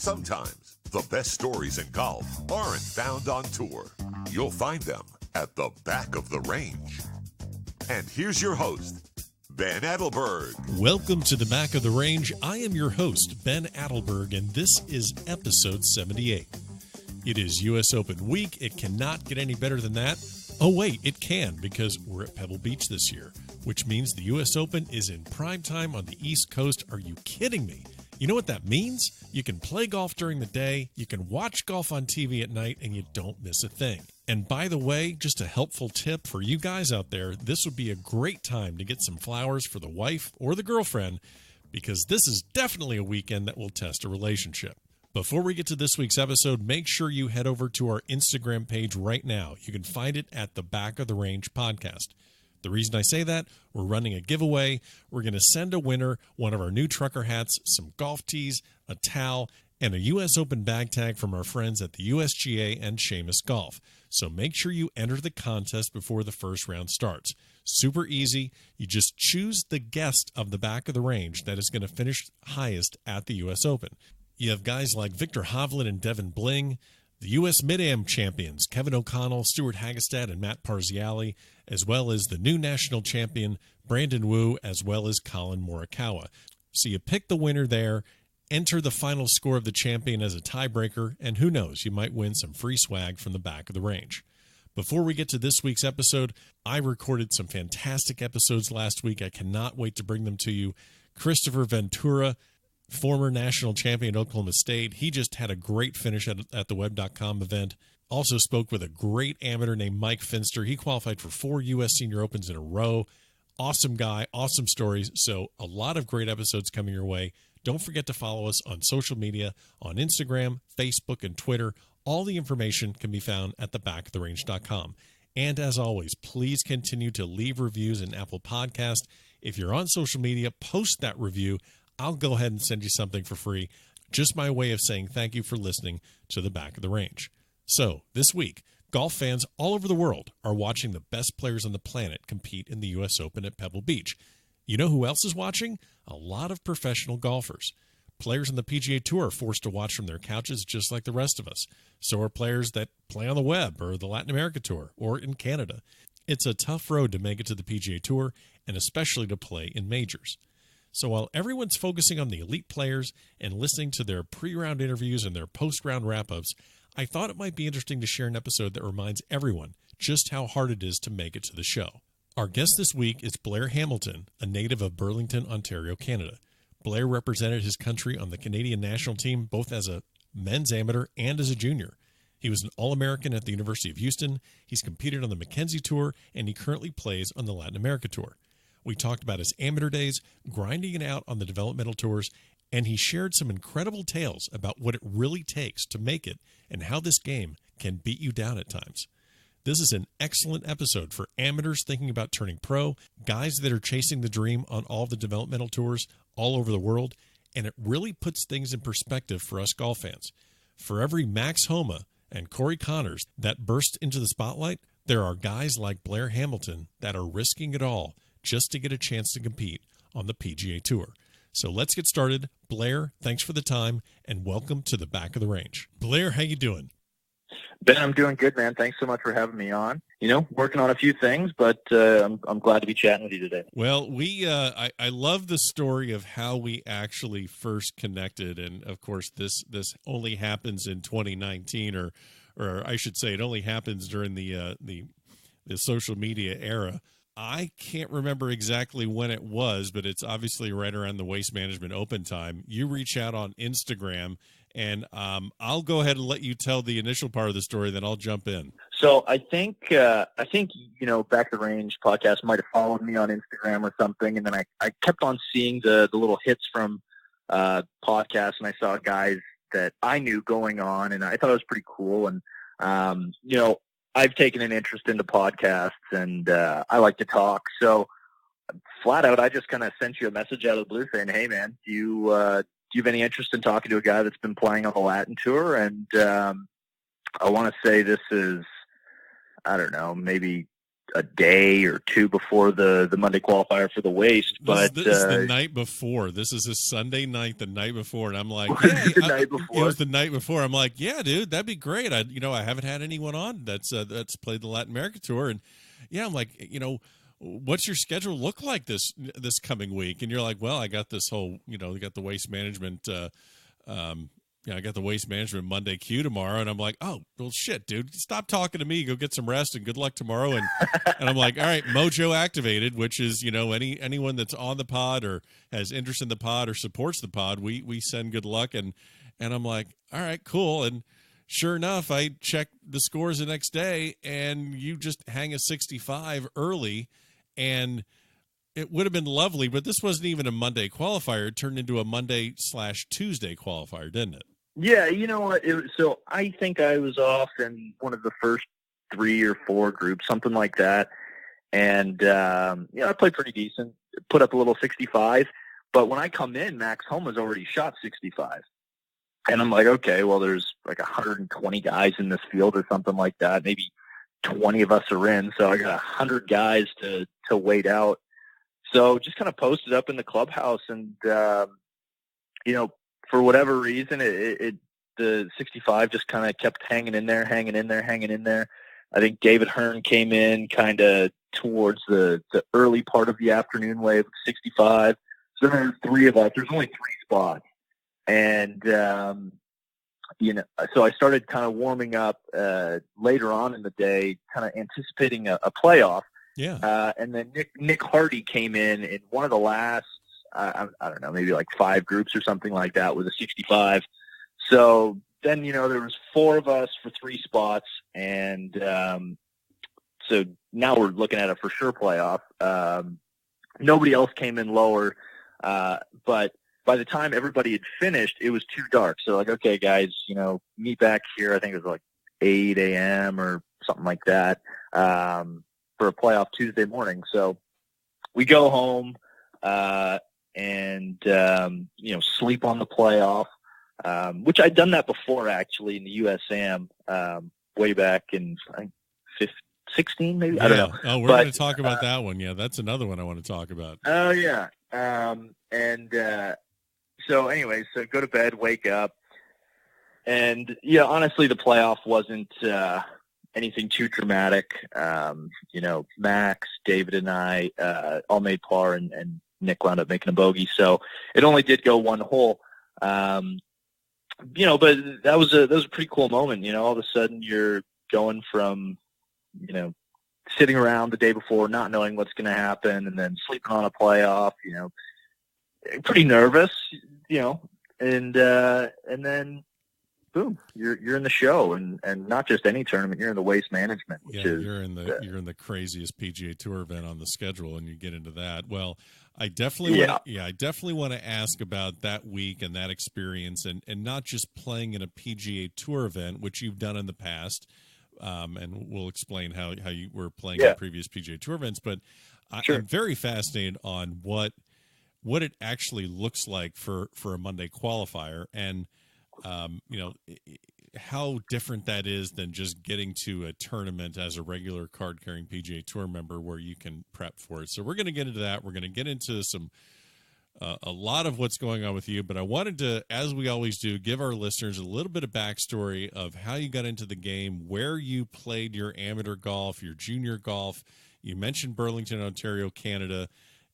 Sometimes the best stories in golf aren't found on tour. You'll find them at the back of the range. And here's your host, Ben Adelberg. Welcome to the Back of the Range. I am your host, Ben Adelberg, and this is episode 78. It is U.S. Open week. It cannot get any better than that. Oh, wait, it can, because we're at Pebble Beach this year, which means the U.S. Open is in prime time on the East Coast. Are you kidding me? You know what that means? You can play golf during the day, you can watch golf on TV at night, and you don't miss a thing. And by the way, just a helpful tip for you guys out there, this would be a great time to get some flowers for the wife or the girlfriend, because this is definitely a weekend that will test a relationship. Before we get to this week's episode, make sure you head over to our Instagram page right now. You can find it at the Back of the Range podcast. The reason I say that, we're running a giveaway. We're going to send a winner one of our new trucker hats, some golf tees, a towel, and a U.S. Open bag tag from our friends at the USGA and Seamus Golf. So make sure you enter the contest before the first round starts. Super easy. You just choose the guest of the Back of the Range that is going to finish highest at the U.S. Open. You have guys like Victor Hovland and Devin Bling, the U.S. Mid-Am champions, Kevin O'Connell, Stuart Hagestad, and Matt Parziale, as well as the new national champion, Brandon Wu, as well as Colin Morikawa. So you pick the winner there, enter the final score of the champion as a tiebreaker, and who knows, you might win some free swag from the Back of the Range. Before we get to this week's episode, I recorded some fantastic episodes last week. I cannot wait to bring them to you. Christopher Ventura, former national champion at Oklahoma State. He just had a great finish at the Web.com event. Also spoke with a great amateur named Mike Finster. He qualified for 4 U.S. Senior Opens in a row. Awesome guy, awesome stories. So a lot of great episodes coming your way. Don't forget to follow us on social media, on Instagram, Facebook, and Twitter. All the information can be found at thebackoftherange.com. And as always, please continue to leave reviews in Apple Podcast. If you're on social media, post that review. I'll go ahead and send you something for free. Just my way of saying thank you for listening to the Back of the Range. So this week, golf fans all over the world are watching the best players on the planet compete in the U.S. Open at Pebble Beach. You know who else is watching? A lot of professional golfers. Players on the PGA Tour are forced to watch from their couches just like the rest of us. So are players that play on the web or the LatinaMerica Tour or in Canada. It's a tough road to make it to the PGA Tour and especially to play in majors. So while everyone's focusing on the elite players and listening to their pre-round interviews and their post-round wrap-ups, I thought it might be interesting to share an episode that reminds everyone just how hard it is to make it to the show. Our guest this week is Blair Hamilton, a native of Burlington, Ontario, Canada. Blair represented his country on the Canadian national team both as a men's amateur and as a junior. He was an All-American at the University of Houston. He's competed on the Mackenzie Tour, and he currently plays on the Latin America Tour. We talked about his amateur days, grinding it out on the developmental tours, and he shared some incredible tales about what it really takes to make it and how this game can beat you down at times. This is an excellent episode for amateurs thinking about turning pro, guys that are chasing the dream on all the developmental tours all over the world, and it really puts things in perspective for us golf fans. For every Max Homa and Corey Connors that burst into the spotlight, there are guys like Blair Hamilton that are risking it all just to get a chance to compete on the PGA Tour. So let's get started. Blair, thanks for the time, and welcome to the Back of the Range. Blair, how you doing? Ben, I'm doing good, man. Thanks so much for having me on. You know, working on a few things, but I'm glad to be chatting with you today. Well, I love the story of how we actually first connected, and of course, this only happens in 2019, or I should say, it only happens during the social media era. I can't remember exactly when it was, but it's obviously right around the Waste Management Open time. You reach out on Instagram, and I'll go ahead and let you tell the initial part of the story, then I'll jump in. So I think you know, Back to the Range podcast might have followed me on Instagram or something, and then I kept on seeing the little hits from podcasts, and I saw guys that I knew going on, and I thought it was pretty cool. And you know, I've taken an interest into podcasts, and I like to talk. So flat out, I just kind of sent you a message out of the blue saying, "Hey, man, do you have any interest in talking to a guy that's been playing on the Latin Tour?" And I want to say this is, I don't know, maybe a day or two before the Monday qualifier for the waist. But this is the night before. This is a Sunday night, the night before, and I'm like, night before. It was the night before. I'm like, yeah, dude, that'd be great. I haven't had anyone on that's played the Latin America tour, and yeah, I'm like, what's your schedule look like this coming week? And you're like, well, I got this whole, we got the waste management. I got the waste management Monday queue tomorrow, and I'm like, oh, well, shit, dude, stop talking to me. Go get some rest, and good luck tomorrow. And I'm like, all right, mojo activated, which is, anyone that's on the pod or has interest in the pod or supports the pod, we send good luck. And I'm like, all right, cool. And sure enough, I check the scores the next day, and you just hang a 65 early, and it would have been lovely, but this wasn't even a Monday qualifier. It turned into a Monday/Tuesday qualifier, didn't it? Yeah, you know what? So I think I was off in one of the first 3 or 4 groups, something like that. And, I played pretty decent, put up a little 65. But when I come in, Max Homa has already shot 65. And I'm like, okay, well, there's like 120 guys in this field or something like that. Maybe 20 of us are in. So I got 100 guys to wait out. So just kind of posted up in the clubhouse, and, for whatever reason, the 65 just kind of kept hanging in there. I think David Hearn came in kind of towards the early part of the afternoon wave of 65. So there's 3 of us. There's only 3 spots. And, so I started kind of warming up later on in the day, kind of anticipating a playoff. Yeah. And then Nick Hardy came in one of the last, I don't know, maybe like 5 groups or something like that with a 65. So then, there was 4 of us for 3 spots. And so now we're looking at a for sure playoff. Nobody else came in lower. But by the time everybody had finished, it was too dark. So like, okay, guys, meet back here. I think it was like 8 a.m. or something like that. For a playoff Tuesday morning. So we go home and sleep on the playoff, which I'd done that before actually in the USAM way back in 16 maybe. Yeah. I don't know. Oh, we're going to talk about that one. Yeah, that's another one I want to talk about. Oh yeah. So anyway, so go to bed, wake up, and honestly, the playoff wasn't anything too dramatic. Max, David, and I all made par, and Nick wound up making a bogey. So it only did go 1 hole. But that was a pretty cool moment. All of a sudden you're going from, sitting around the day before, not knowing what's going to happen, and then sleeping on a playoff. Pretty nervous. And then. Boom! You're in the show, and not just any tournament. You're in the waste management. Which is, you're in the craziest PGA Tour event on the schedule, and you get into that. Well, I definitely want to ask about that week and that experience, and not just playing in a PGA Tour event, which you've done in the past, and we'll explain how you were playing in previous PGA Tour events. But I'm very fascinated on what it actually looks like for a Monday qualifier, and how different that is than just getting to a tournament as a regular card-carrying PGA Tour member where you can prep for it. So we're going to get into that. We're going to get into a lot of what's going on with you, but I wanted to, as we always do, give our listeners a little bit of backstory of how you got into the game, where you played your amateur golf, your junior golf. You mentioned Burlington, Ontario, Canada.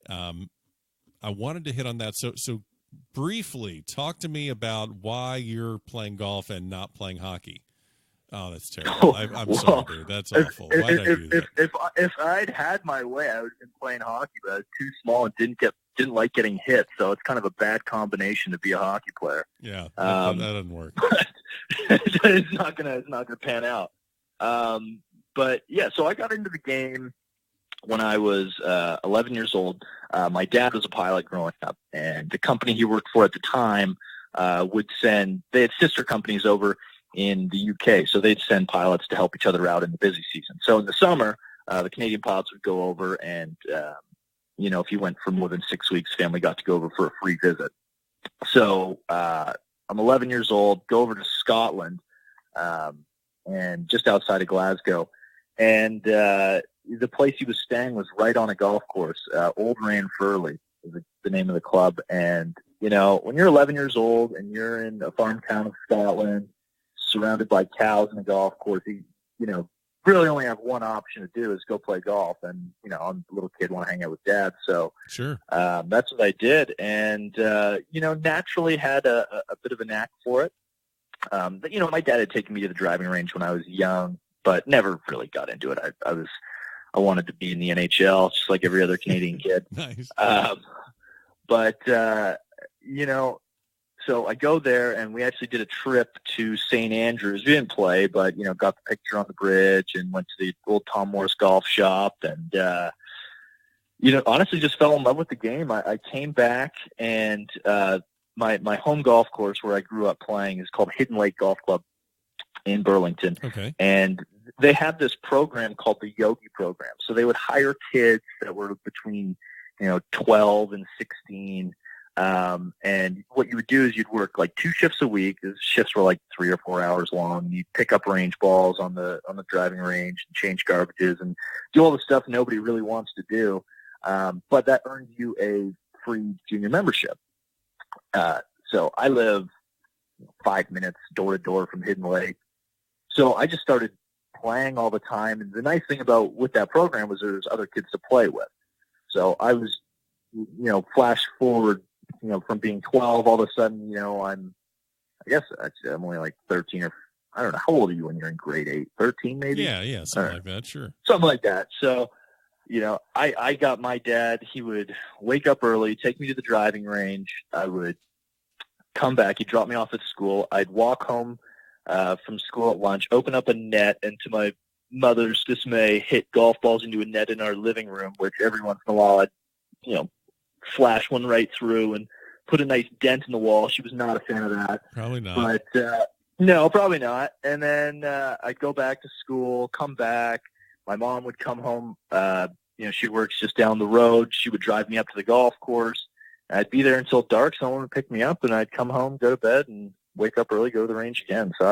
I wanted to hit on that. So briefly, talk to me about why you're playing golf and not playing hockey. Oh, that's terrible. I'm sorry, dude. That's awful. Why did I do that? If I'd had my way, I would have been playing hockey, but I was too small and didn't like getting hit, so it's kind of a bad combination to be a hockey player. Yeah, that doesn't work. It's not gonna pan out. But yeah, so I got into the game when I was 11 years old. My dad was a pilot growing up, and the company he worked for at the time they had sister companies over in the UK, so they'd send pilots to help each other out in the busy season. So in the summer, the Canadian pilots would go over, and if you went for more than 6 weeks, family got to go over for a free visit. So I'm 11 years old, go over to Scotland, and just outside of Glasgow, and the place he was staying was right on a golf course. Old Ranfurly is the name of the club. And, you know, when you're 11 years old and you're in a farm town of Scotland, surrounded by cows and a golf course, you know, really only have one option to do is go play golf. And, you know, I'm a little kid, want to hang out with dad. So sure, that's what I did. And, you know, naturally had a bit of a knack for it. But, you know, my dad had taken me to the driving range when I was young, but never really got into it. I wanted to be in the NHL just like every other Canadian kid. Nice. But, you know, so I go there, and we actually did a trip to St. Andrews. We didn't play, but, you know, got the picture on the bridge and went to the old Tom Morris golf shop and, you know, honestly just fell in love with the game. I came back, and my home golf course where I grew up playing is called Hidden Lake Golf Club in Burlington. Okay. And they had this program called the Yogi program. So they would hire kids that were between, you know, 12 and 16. And what you would do is you'd work like 2 shifts a week. The shifts were like 3 or 4 hours long. You'd pick up range balls on the driving range and change garbages and do all the stuff nobody really wants to do. But that earned you a free junior membership. So I live 5 minutes door to door from Hidden Lake. So I just started playing all the time. And the nice thing about with that program was there was other kids to play with. So I was, you know, flash forward, you know, from being 12, all of a sudden, you know, I'm only like 13 or I don't know. How old are you when you're in grade 8? 13 maybe? Yeah. Something like that. Sure. Something like that. So, you know, I got my dad, he would wake up early, take me to the driving range. I would come back. He'd drop me off at school. I'd walk home from school at lunch, open up a net, and to my mother's dismay, hit golf balls into a net in our living room, which every once in a while I'd, you know, flash one right through and put a nice dent in the wall. She was not a fan of that. Probably not. But no, probably not. And then I'd go back to school, come back. My mom would come home. You know, she works just down the road. She would drive me up to the golf course. I'd be there until dark. Someone would pick me up, and I'd come home, go to bed, and wake up early, go to the range again. So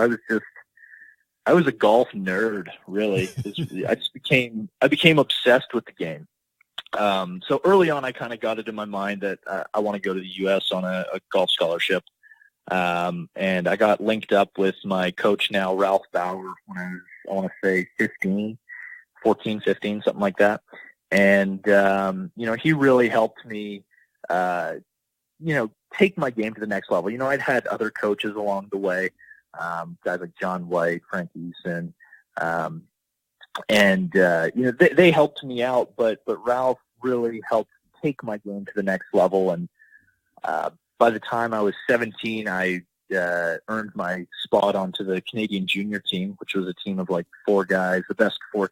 I was a golf nerd, really. I became obsessed with the game. So early on, I kind of got it in my mind that I want to go to the U.S. on a golf scholarship. And I got linked up with my coach now, Ralph Bauer, when I want to say 14, 15, something like that. And, you know, he really helped me, you know, take my game to the next level. You know, I'd had other coaches along the way, guys like John White, Frank Eason, and, you know, they helped me out, but Ralph really helped take my game to the next level. And by the time I was 17, I earned my spot onto the Canadian junior team, which was a team of like 4 guys, the best 4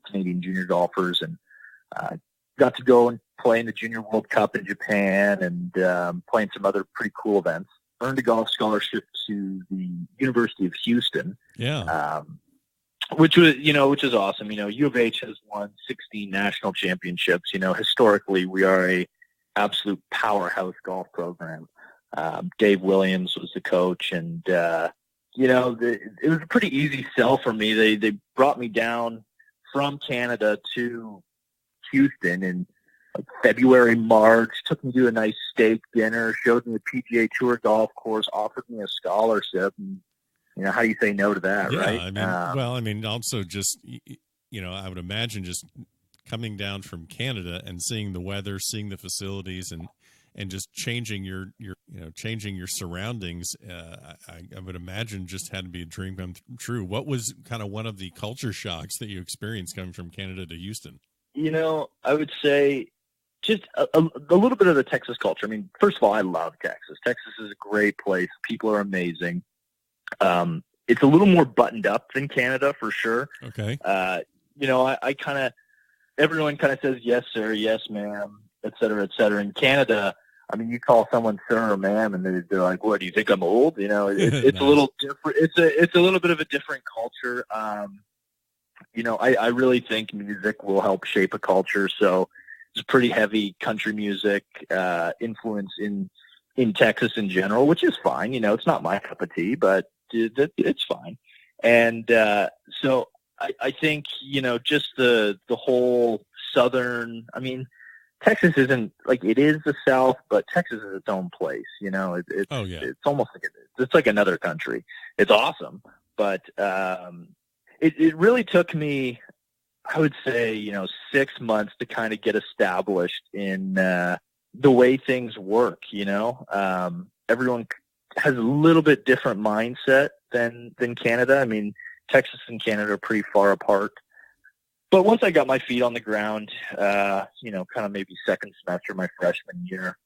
Canadian junior golfers, and got to go and play in the Junior World Cup in Japan and play in some other pretty cool events. Earned a golf scholarship to the University of Houston. Yeah. Which is awesome. You know, U of H has won 16 national championships. You know, historically, we are a absolute powerhouse golf program. Dave Williams was the coach, and you know, it was a pretty easy sell for me. They brought me down from Canada to Houston in like February, March, took me to a nice steak dinner, showed me a PGA Tour golf course, offered me a scholarship, and you know, how do you say no to that, yeah, right? I mean, also just, you know, I would imagine just coming down from Canada and seeing the weather, seeing the facilities, and just changing your changing your surroundings. I would imagine just had to be a dream come true. What was kind of one of the culture shocks that you experienced coming from Canada to Houston? You know, I would say just a little bit of the Texas culture. I mean, first of all, I love Texas. Texas is a great place. People are amazing. It's a little more buttoned up than Canada for sure. Okay. You know, I kind of, everyone kind of says, yes, sir, yes, ma'am, et cetera, et cetera. In Canada, I mean, you call someone sir or ma'am, and they're like, "What, do you think I'm old?" You know, it's nice. A little different. It's a little bit of a different culture. You know, I really think music will help shape a culture. So it's pretty heavy country music influence in Texas in general, which is fine. You know, it's not my cup of tea, but it's fine. And so I think, just the whole southern, I mean, Texas isn't like, it is the South, but Texas is its own place. Oh yeah. It's almost like it's like another country. It's awesome. But it really took me, I would say, 6 months to kind of get established in the way things work. Everyone has a little bit different mindset than Canada. I mean, Texas and Canada are pretty far apart. But once I got my feet on the ground, kind of maybe second semester my freshman year,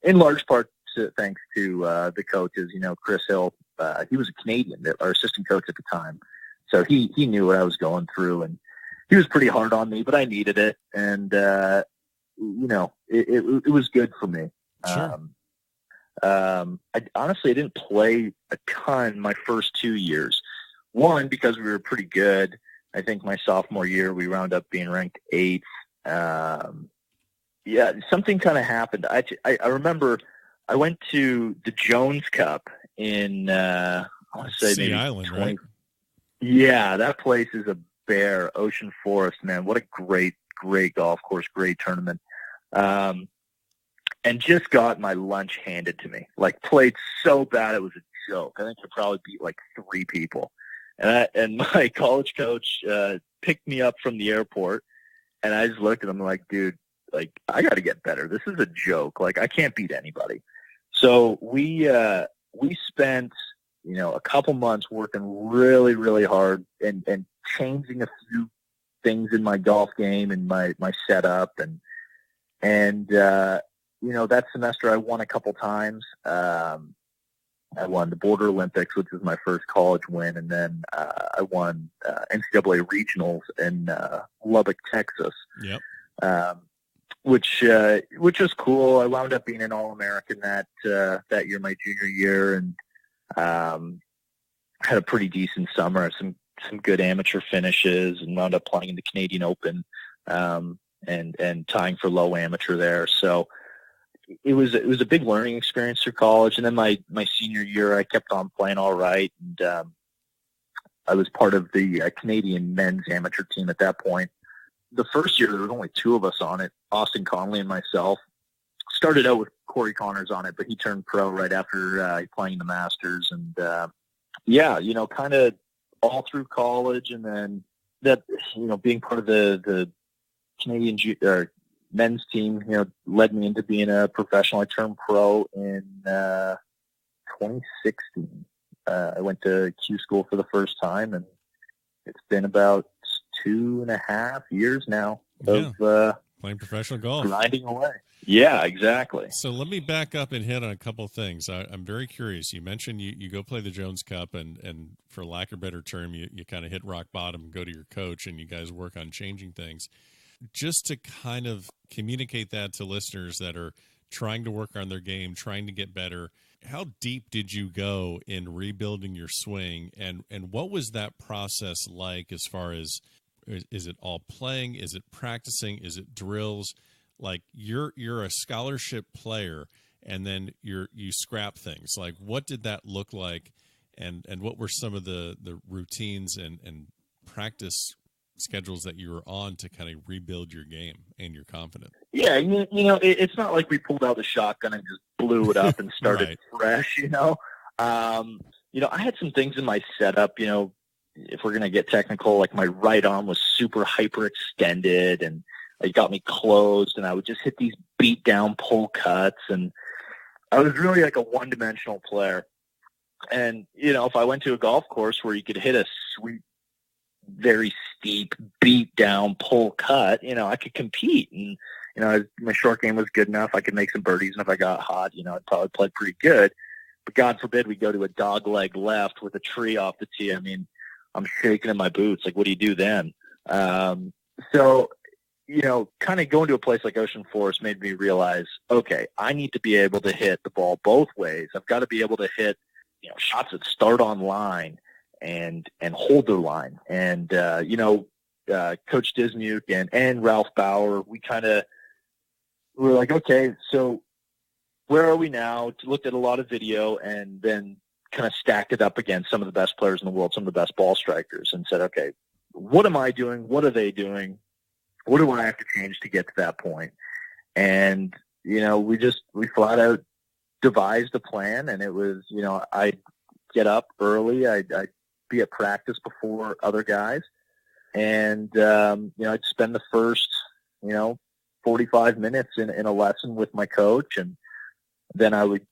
in large part thanks to the coaches, Chris Hill, he was a Canadian, our assistant coach at the time. So he knew what I was going through, and he was pretty hard on me, but I needed it. And, it was good for me. Sure. I honestly didn't play a ton my first 2 years. One, because we were pretty good. I think my sophomore year, we wound up being ranked 8th. Something kind of happened. I remember I went to the Jones Cup in, I want to say Sea maybe Island, 20. right? Yeah, that place is a bear. Ocean Forest, man. What a great golf course, great tournament. And just got my lunch handed to me. Like, played so bad it was a joke. I think I probably beat like 3 people. And my college coach picked me up from the airport, and I just looked at him like, dude, like, I got to get better. This is a joke. Like, I can't beat anybody. So we spent, a couple months working really, really hard and changing a few things in my golf game and my setup. And that semester I won a couple times. I won the Border Olympics, which was my first college win, and then I won NCAA regionals in Lubbock, Texas. Yep. Which was cool. I wound up being an All-American that year, my junior year, and had a pretty decent summer. Some good amateur finishes, and wound up playing in the Canadian Open and tying for low amateur there. So it was a big learning experience through college. And then my senior year, I kept on playing all right. And I was part of the Canadian men's amateur team at that point. The first year, there was only 2 of us on it, Austin Conley and myself. Started out with Corey Connors on it, but he turned pro right after playing the Masters. And, kind of all through college. And then that, being part of the Canadian men's team, led me into being a professional. I turned pro in 2016. I went to Q school for the first time, and it's been about 2.5 years now of playing professional golf, grinding away. Yeah, exactly. So let me back up and hit on a couple of things. I'm very curious. You mentioned you go play the Jones Cup, and for lack of a better term, you kind of hit rock bottom and go to your coach, and you guys work on changing things. Just to kind of communicate that to listeners that are trying to work on their game, trying to get better, how deep did you go in rebuilding your swing, and what was that process like as far as, is it all playing? Is it practicing? Is it drills? Like, you're a scholarship player, and then you scrap things. Like, what did that look like, and what were some of the routines and practice schedules that you were on to kind of rebuild your game and your confidence? Yeah, it's not like we pulled out the shotgun and just blew it up and started right. fresh. I had some things in my setup. If we're gonna get technical, like my right arm was super hyperextended, and it got me closed, and I would just hit these beat down pull cuts, and I was really like a one-dimensional player. And if I went to a golf course where you could hit a sweet, very steep beat down pull cut, I could compete, and my short game was good enough. I could make some birdies, and if I got hot, I'd probably play pretty good. But God forbid we go to a dog leg left with a tree off the tee. I mean, I'm shaking in my boots. Like, what do you do then? So kind of going to a place like Ocean Forest made me realize, okay, I need to be able to hit the ball both ways. I've got to be able to hit shots that start on line and hold their line. And, Coach Dismuke and Ralph Bauer, we were like, okay, so where are we now? Looked at a lot of video, and then kind of stacked it up against some of the best players in the world, some of the best ball strikers, and said, okay, what am I doing? What are they doing? What do I have to change to get to that point? And, we flat out devised a plan, and it was, I'd get up early. I'd be at practice before other guys. And, I'd spend the first, 45 minutes in a lesson with my coach. And then I would,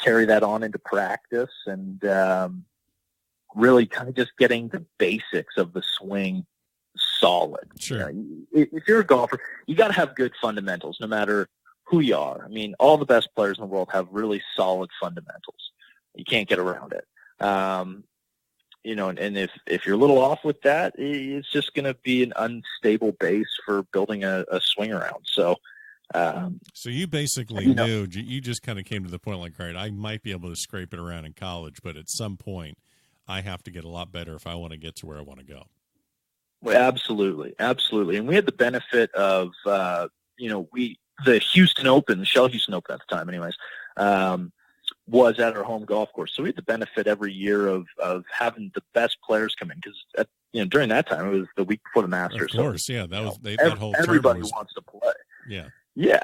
carry that on into practice and really kind of just getting the basics of the swing solid. Sure. If you're a golfer, you got to have good fundamentals no matter who you are. I mean, all the best players in the world have really solid fundamentals. You can't get around it. And if you're a little off with that, it's just going to be an unstable base for building a swing around. So you basically knew, you just kind of came to the point like, all right, I might be able to scrape it around in college, but at some point I have to get a lot better if I want to get to where I want to go. Well, absolutely. Absolutely. And we had the benefit of, the Houston Open, the Shell Houston Open at the time anyways, was at our home golf course. So we had the benefit every year of having the best players come in because, during that time, it was the week before the Masters. Of course, so, yeah. That was that whole everybody was, wants to play. Yeah. Yeah,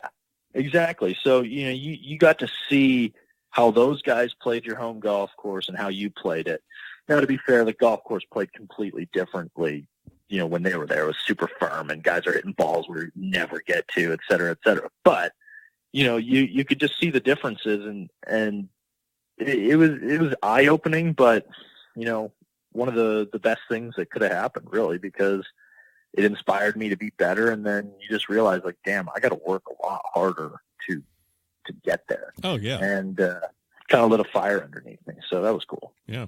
exactly. So, you got to see how those guys played your home golf course and how you played it. Now, to be fair, the golf course played completely differently. When they were there, it was super firm and guys are hitting balls where you never get to, et cetera, et cetera. But, you could just see the differences and it was eye-opening, but, one of the best things that could have happened really, because it inspired me to be better. And then you just realize like, damn, I got to work a lot harder to get there. Oh yeah. And kind of lit a fire underneath me. So that was cool. Yeah.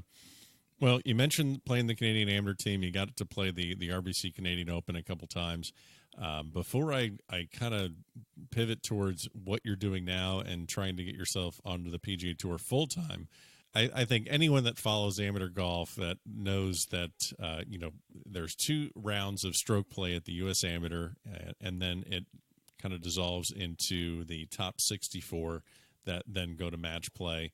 Well, you mentioned playing the Canadian Amateur team. You got to play the RBC Canadian Open a couple times. Before I kind of pivot towards what you're doing now and trying to get yourself onto the PGA Tour full time, I think anyone that follows amateur golf that knows that there's 2 rounds of stroke play at the U.S. Amateur, and then it kind of dissolves into the top 64 that then go to match play.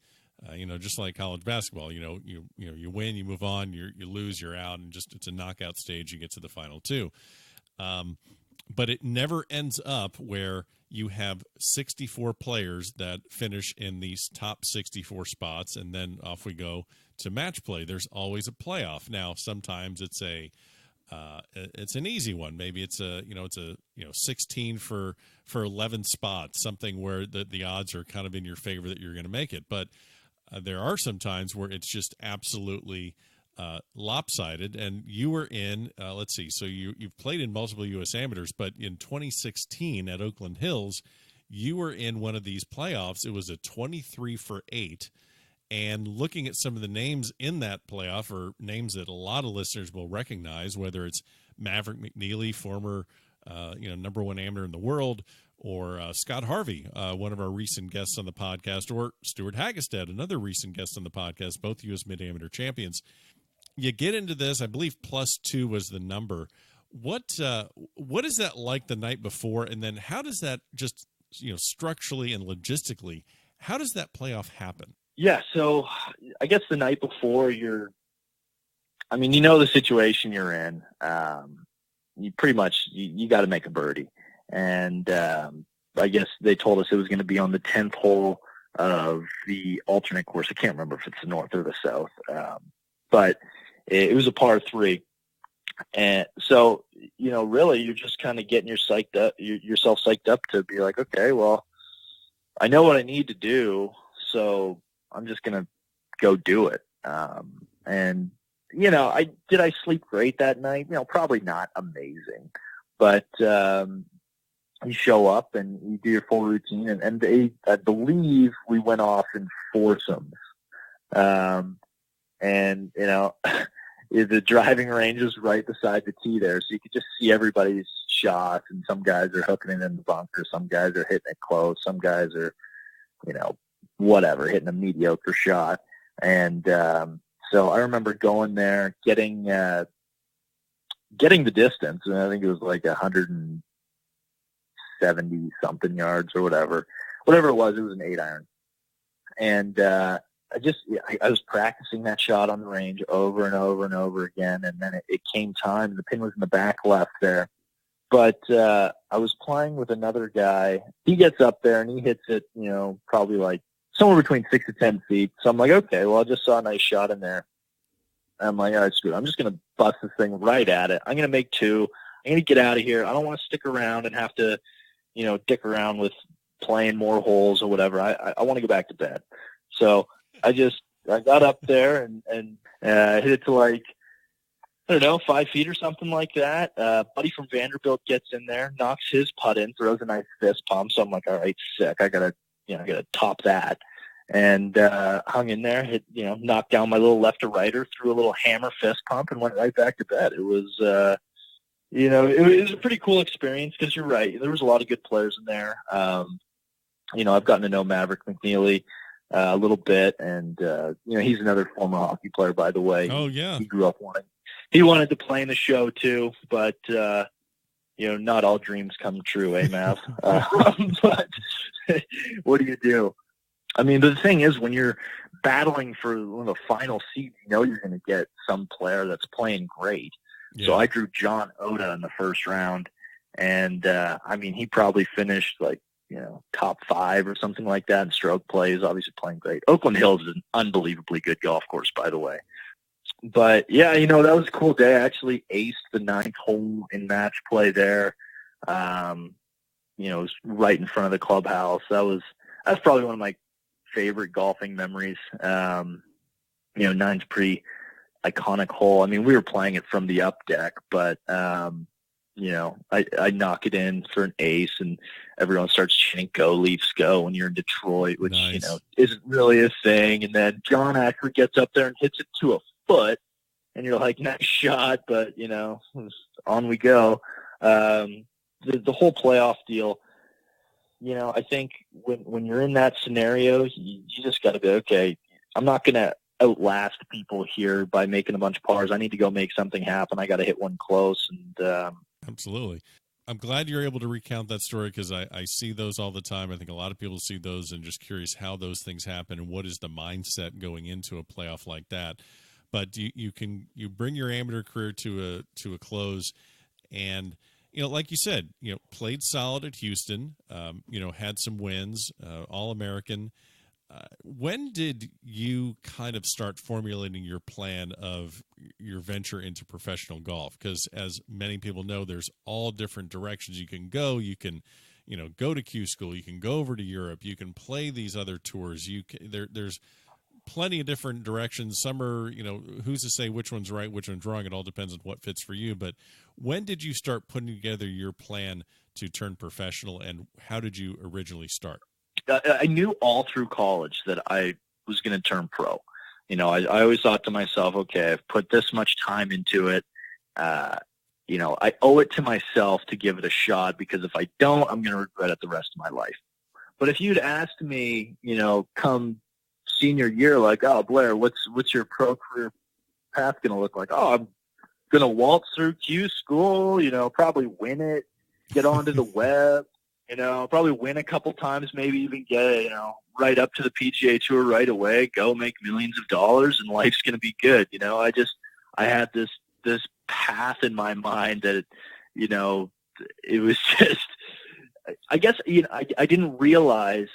Just like college basketball, you win, you move on, you lose, you're out, and just it's a knockout stage. You get to the final 2. But it never ends up where you have 64 players that finish in these top 64 spots, and then off we go to match play. There's always a playoff. Now, sometimes it's it's an easy one. Maybe it's a 16 for 11 spots, something where the odds are kind of in your favor that you're going to make it. But there are some times where it's just absolutely lopsided, and you were in, let's see, so you've played in multiple U.S. amateurs, but in 2016 at Oakland Hills, you were in one of these playoffs. It was a 23 for 8, and looking at some of the names in that playoff are names that a lot of listeners will recognize, whether it's Maverick McNeely, former number 1 amateur in the world, or Scott Harvey, one of our recent guests on the podcast, or Stuart Hagestad, another recent guest on the podcast, both U.S. mid-amateur champions. You get into this, I believe +2 was the number. What is that like the night before, and then how does that just structurally and logistically, how does that playoff happen? Yeah, so I guess the night before the situation you're in. You pretty much you got to make a birdie, and I guess they told us it was going to be on the 10th hole of the alternate course. I can't remember if it's the north or the south, but it was a par 3. And so, really you're just kind of getting yourself psyched up to be like, okay, well, I know what I need to do, so I'm just going to go do it. And, I sleep great that night? Probably not amazing, but you show up and you do your full routine, and I believe we went off in foursomes. And, the driving range is right beside the tee there, so you could just see everybody's shots, and some guys are hooking it in the bunker, some guys are hitting it close, some guys are, hitting a mediocre shot. And so I remember going there, getting the distance, and I think it was like 170-something yards or whatever it was an 8-iron. And I was practicing that shot on the range over and over and over again, and then it came time, and the pin was in the back left there. But I was playing with another guy. He gets up there, and he hits it, probably like somewhere between 6 to 10 feet. So I'm like, okay, well, I just saw a nice shot in there. I'm like, all right, screw it. I'm just going to bust this thing right at it. I'm going to make 2. I'm going to get out of here. I don't want to stick around and have to, dick around with playing more holes or whatever. I want to go back to bed. So I got up there and hit it to like, I don't know, 5 feet or something like that. Buddy from Vanderbilt gets in there, knocks his putt in, throws a nice fist pump. So I'm like, all right, sick. I gotta top that. And hung in there, hit, knocked down my little left to righter, threw a little hammer fist pump, and went right back to bed. It was, it was a pretty cool experience because you're right. There was a lot of good players in there. I've gotten to know Maverick McNeely a little bit, and he's another former hockey player, by the way. Oh yeah, he grew up he wanted to play in the show too, but not all dreams come true, Mav? But what do you do? I mean, the thing is, when you're battling for one of the final seeds, you're going to get some player that's playing great. Yeah. So I drew John Oda in the first round, and he probably finished like top 5 or something like that in stroke play. He's obviously playing great. Oakland Hills is an unbelievably good golf course, by the way. But yeah, that was a cool day. I actually aced the 9th hole in match play there. It was right in front of the clubhouse. That's probably one of my favorite golfing memories. 9's pretty iconic hole. I mean, we were playing it from the up deck, but I knock it in for an ace, and everyone starts chanting "Go Leafs, go!" when you're in Detroit, which nice. Isn't really a thing. And then John actually gets up there and hits it to a foot, and you're like, nice shot, but on we go. The whole playoff deal. I think when you're in that scenario, you just got to be, okay, I'm not going to outlast people here by making a bunch of pars. I need to go make something happen. I got to hit one close. And absolutely. I'm glad you're able to recount that story, because I see those all the time. I think a lot of people see those and just curious how those things happen and what is the mindset going into a playoff like that. But you bring your amateur career to a close, and like you said, played solid at Houston, had some wins, All-American. When did you kind of start formulating your plan of your venture into professional golf? Because as many people know, there's all different directions you can go. You can, go to Q school. You can go over to Europe. You can play these other tours. There's plenty of different directions. Some are, who's to say which one's right, which one's wrong? It all depends on what fits for you. But when did you start putting together your plan to turn professional, and how did you originally start? I knew all through college that I was going to turn pro. I always thought to myself, okay, I've put this much time into it. I owe it to myself to give it a shot, because if I don't, I'm going to regret it the rest of my life. But if you'd asked me, come senior year, like, oh, Blair, what's your pro career path going to look like? Oh, I'm going to waltz through Q school, probably win it, get onto the web. Probably win a couple times, maybe even get, right up to the PGA Tour right away, go make millions of dollars, and life's going to be good. I had this path in my mind that, it was just, I guess, I didn't realize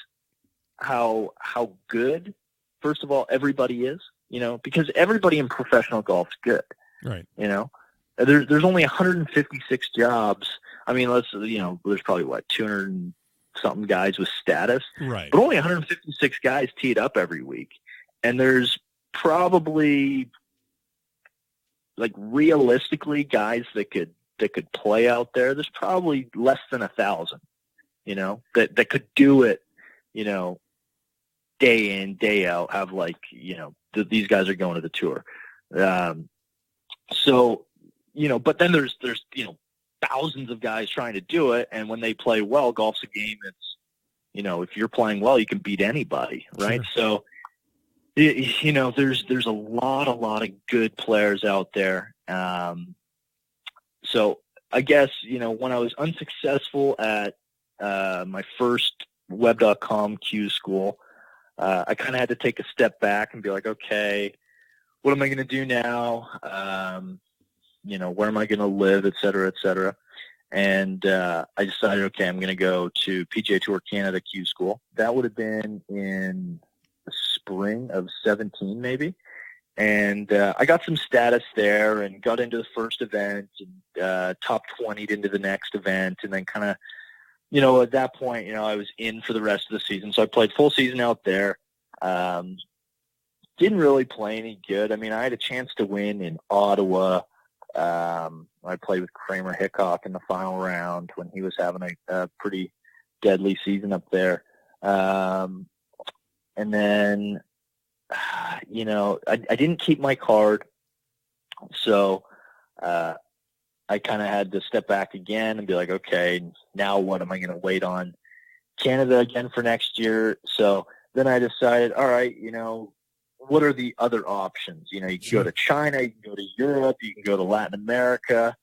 how good, first of all, everybody is, because everybody in professional golf is good. Right. There's only 156 jobs. I mean, there's probably 200 and something guys with status, right? But only 156 guys teed up every week, and there's probably, like, realistically, guys that could play out there. There's probably less than 1,000, that could do it, day in, day out. Have these guys are going to the tour, so. But then there's thousands of guys trying to do it, and when they play well, golf's a game that's, if you're playing well, you can beat anybody, right? Sure. So, there's a lot of good players out there. So I guess, when I was unsuccessful at my first web.com Q school, I kind of had to take a step back and be like, okay, what am I going to do now? Where am I going to live, et cetera, et cetera. And I decided, okay, I'm going to go to PGA Tour Canada Q School. That would have been in the spring of 17, maybe. And I got some status there and got into the first event and top 20'd into the next event. And then kind of, at that point, I was in for the rest of the season. So I played full season out there. Didn't really play any good. I mean, I had a chance to win in Ottawa. I played with Kramer Hickok in the final round when he was having a pretty deadly season up there. And then, I didn't keep my card. So I kind of had to step back again and be like, okay, now what am I going to wait on Canada again for next year? So then I decided, all right, what are the other options? You can go to China, you can go to Europe, you can go to Latin America.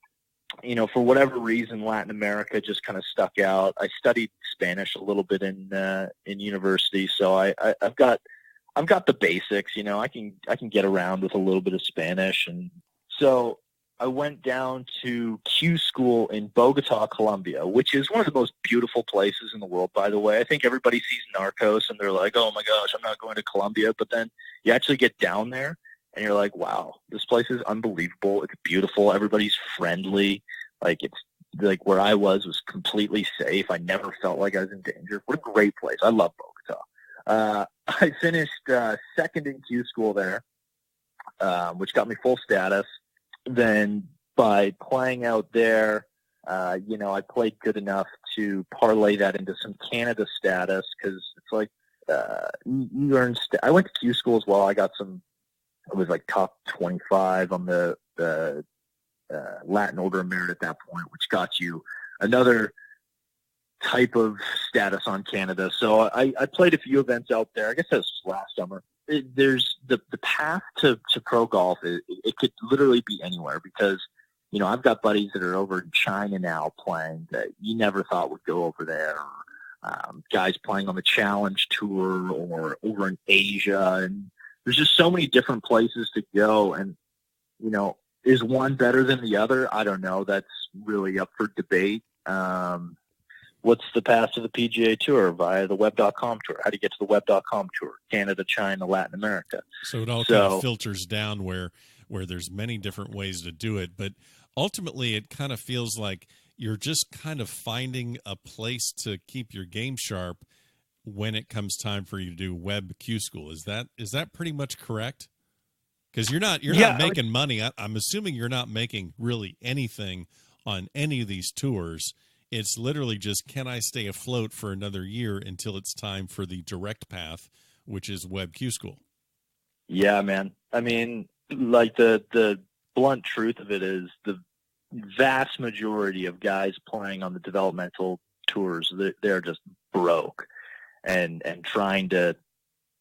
For whatever reason, Latin America just kind of stuck out. I studied Spanish a little bit in university, so I've got the basics. I can get around with a little bit of Spanish, and so I went down to Q School in Bogota, Colombia, which is one of the most beautiful places in the world, by the way. I think everybody sees Narcos and they're like, oh my gosh, I'm not going to Colombia. But then you actually get down there and you're like, wow, this place is unbelievable. It's beautiful. Everybody's friendly. It's like where I was completely safe. I never felt like I was in danger. What a great place. I love Bogota. I finished second in Q School there, which got me full status. Then by playing out there, I played good enough to parlay that into some Canada status because it's like you earn. I went to Q School as well. I got some. It was like top 25 on the Latin Order of Merit at that point, which got you another type of status on Canada. So I played a few events out there. I guess that was last summer. There's the path to pro golf. It could literally be anywhere because, I've got buddies that are over in China now playing that you never thought would go over there. Guys playing on the Challenge Tour or over in Asia. And there's just so many different places to go. And, is one better than the other? I don't know. That's really up for debate. What's the path to the PGA Tour via the web.com tour? How do you get to the web.com tour? Canada, China, Latin America. So it all kind of filters down where there's many different ways to do it. But ultimately, it kind of feels like you're just kind of finding a place to keep your game sharp when it comes time for you to do web Q School. Is that pretty much correct? Because you're not making money. I'm assuming you're not making really anything on any of these tours. It's literally just, can I stay afloat for another year until it's time for the direct path, which is Web Q School? Yeah, man. I mean, like the blunt truth of it is the vast majority of guys playing on the developmental tours, they're just broke and trying to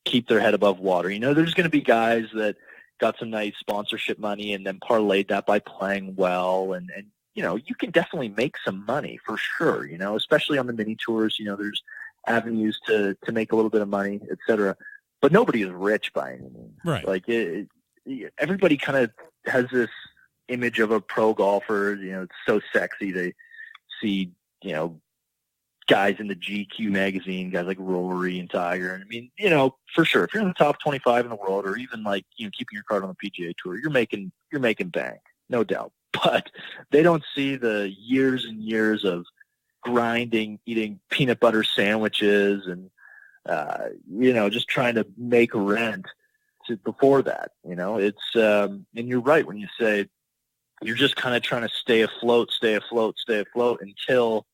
keep their head above water. There's going to be guys that got some nice sponsorship money and then parlayed that by playing well and you can definitely make some money for sure, especially on the mini tours. There's avenues to make a little bit of money, et cetera. But nobody is rich by any means. Right. Like everybody kind of has this image of a pro golfer. It's so sexy to see, guys in the GQ magazine, guys like Rory and Tiger. And I mean, for sure, if you're in the top 25 in the world or even like, keeping your card on the PGA Tour, you're making bank, no doubt. But they don't see the years and years of grinding, eating peanut butter sandwiches and, just trying to make rent before that. It's, and you're right when you say you're just kind of trying to stay afloat until,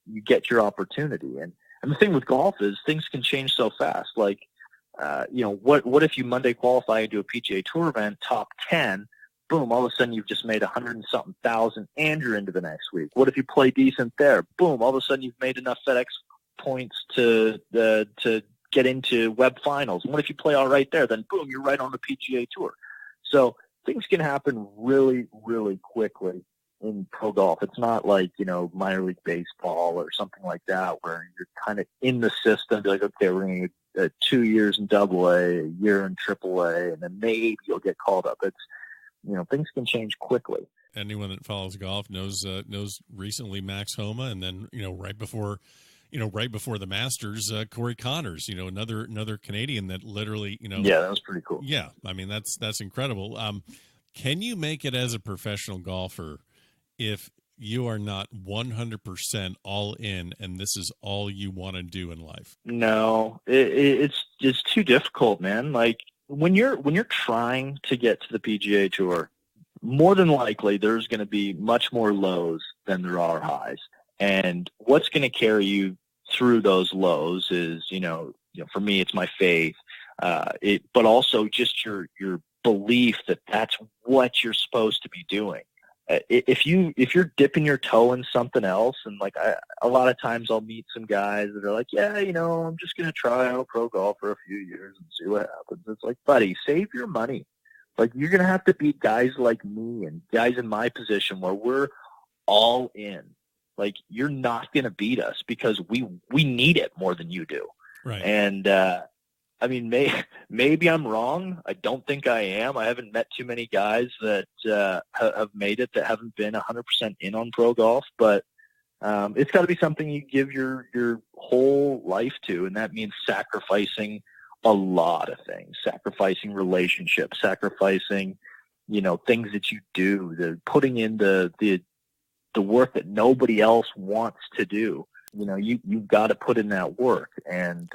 you get your opportunity. And the thing with golf is things can change so fast. Like, what if you Monday qualify and do a PGA Tour event, top 10, boom, all of a sudden you've just made 100-something thousand and you're into the next week. What if you play decent there? Boom, all of a sudden you've made enough FedEx points to get into web finals. And what if you play all right there? Then boom, you're right on the PGA Tour. So things can happen really, really quickly in pro golf. It's not like, minor league baseball or something like that where you're kind of in the system, be like, okay, we're going to 2 years in AA, a year in AAA, and then maybe you'll get called up. It's, things can change quickly. Anyone that follows golf knows recently Max Homa, and then right before the Masters, Corey Connors, another Canadian that literally Yeah, that was pretty cool. Yeah, I mean that's incredible. Can you make it as a professional golfer if you are not 100% all in and this is all you want to do in life? No, it's too difficult, man. Like when you're trying to get to the PGA Tour, more than likely there's going to be much more lows than there are highs. And what's going to carry you through those lows is, for me, it's my faith, but also just your belief that that's what you're supposed to be doing. If you're dipping your toe in something else, and like a lot of times I'll meet some guys that are like, yeah, I'm just going to try out pro golf for a few years and see what happens. It's like, buddy, save your money. Like, you're going to have to beat guys like me and guys in my position where we're all in. Like, you're not going to beat us because we need it more than you do. Right. And, I mean, maybe I'm wrong. I don't think I am. I haven't met too many guys that have made it that haven't been 100% in on pro golf, but it's got to be something you give your whole life to, and that means sacrificing a lot of things, sacrificing relationships, sacrificing, things that you do, putting in the work that nobody else wants to do. You've got to put in that work. And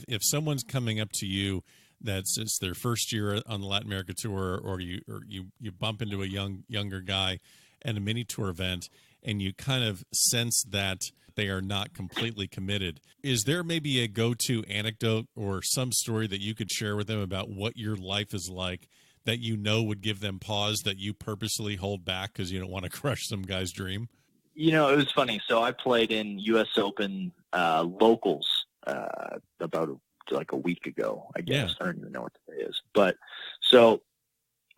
if someone's coming up to you that's it's their first year on the Latin America tour, or you bump into a younger guy at a mini tour event, and you kind of sense that they are not completely committed, is there maybe a go-to anecdote or some story that you could share with them about what your life is like that would give them pause, that you purposely hold back because you don't want to crush some guy's dream? It was funny. So I played in U.S. Open locals about like a week ago, I guess. Yeah. I don't even know what today is. But so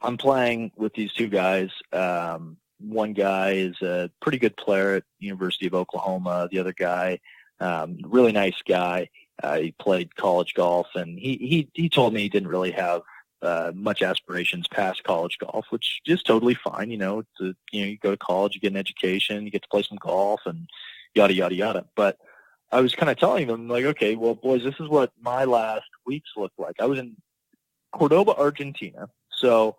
I'm playing with these two guys. One guy is a pretty good player at University of Oklahoma. The other guy, really nice guy. He played college golf, and he told me he didn't really have much aspirations past college golf, which is totally fine. You go to college, you get an education, you get to play some golf, and yada, yada, yada. But I was kind of telling them, like, okay, well, boys, this is what my last weeks looked like. I was in Cordoba, Argentina. So,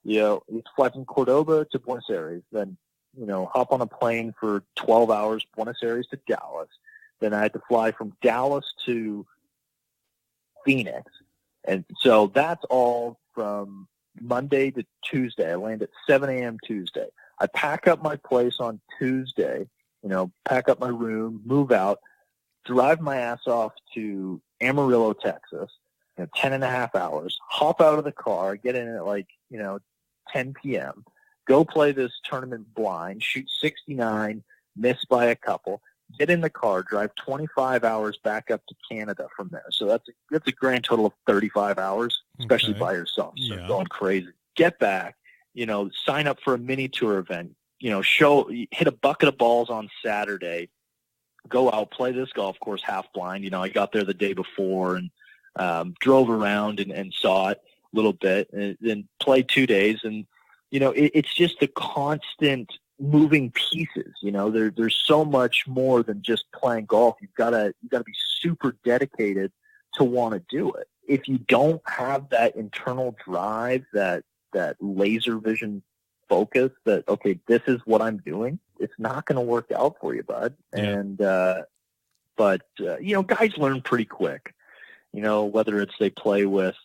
you fly from Cordoba to Buenos Aires, then, hop on a plane for 12 hours, Buenos Aires to Dallas. Then I had to fly from Dallas to Phoenix. And so that's all from Monday to Tuesday. I land at 7 a.m. Tuesday. I pack up my place on Tuesday, pack up my room, move out, drive my ass off to Amarillo, Texas, 10 and a half hours, hop out of the car, get in at 10 p.m., go play this tournament blind, shoot 69, miss by a couple, get in the car, drive 25 hours back up to Canada from there. So that's a grand total of 35 hours, especially by yourself. So going crazy. Get back, sign up for a mini tour event, hit a bucket of balls on Saturday, go out, play this golf course half blind. I got there the day before and drove around and saw it a little bit, and then played 2 days. And, it's just the constant moving pieces. There's so much more than just playing golf. You've got to be super dedicated to want to do it. If you don't have that internal drive, that laser vision focus, that, okay, this is what I'm doing, it's not going to work out for you, bud. Yeah. And, but guys learn pretty quick, whether it's they play with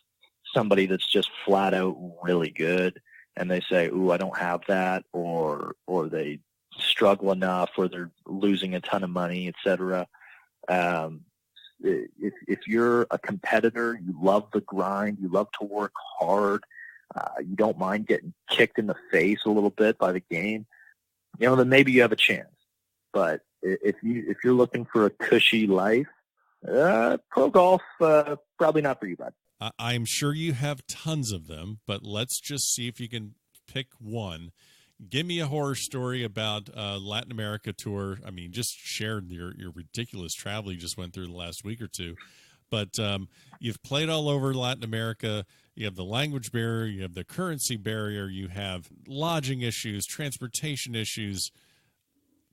somebody that's just flat out really good and they say, ooh, I don't have that, or they struggle enough, or they're losing a ton of money, et cetera. If you're a competitor, you love the grind, you love to work hard, you don't mind getting kicked in the face a little bit by the game, then maybe you have a chance. But if you're looking for a cushy life, pro golf, probably not for you, bud. I'm sure you have tons of them, but let's just see if you can pick one. Give me a horror story about Latin America tour. I mean, just share your ridiculous travel you just went through the last week or two. But you've played all over Latin America. You have the language barrier. You have the currency barrier. You have lodging issues, transportation issues,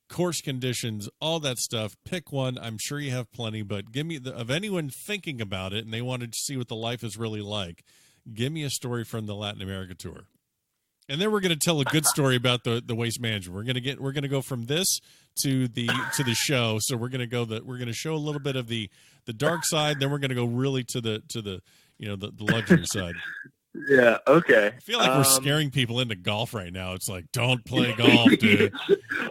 course conditions, all that stuff. Pick one. I'm sure you have plenty, but give me of anyone thinking about it and they wanted to see what the life is really like. Give me a story from the Latin America tour. And then we're going to tell a good story about the Waste Management. We're going to go from this to the show. So we're going to show a little bit of the dark side. Then we're going to go really to the the luxury side. Yeah. Okay. I feel like we're scaring people into golf right now. It's like, don't play golf, dude.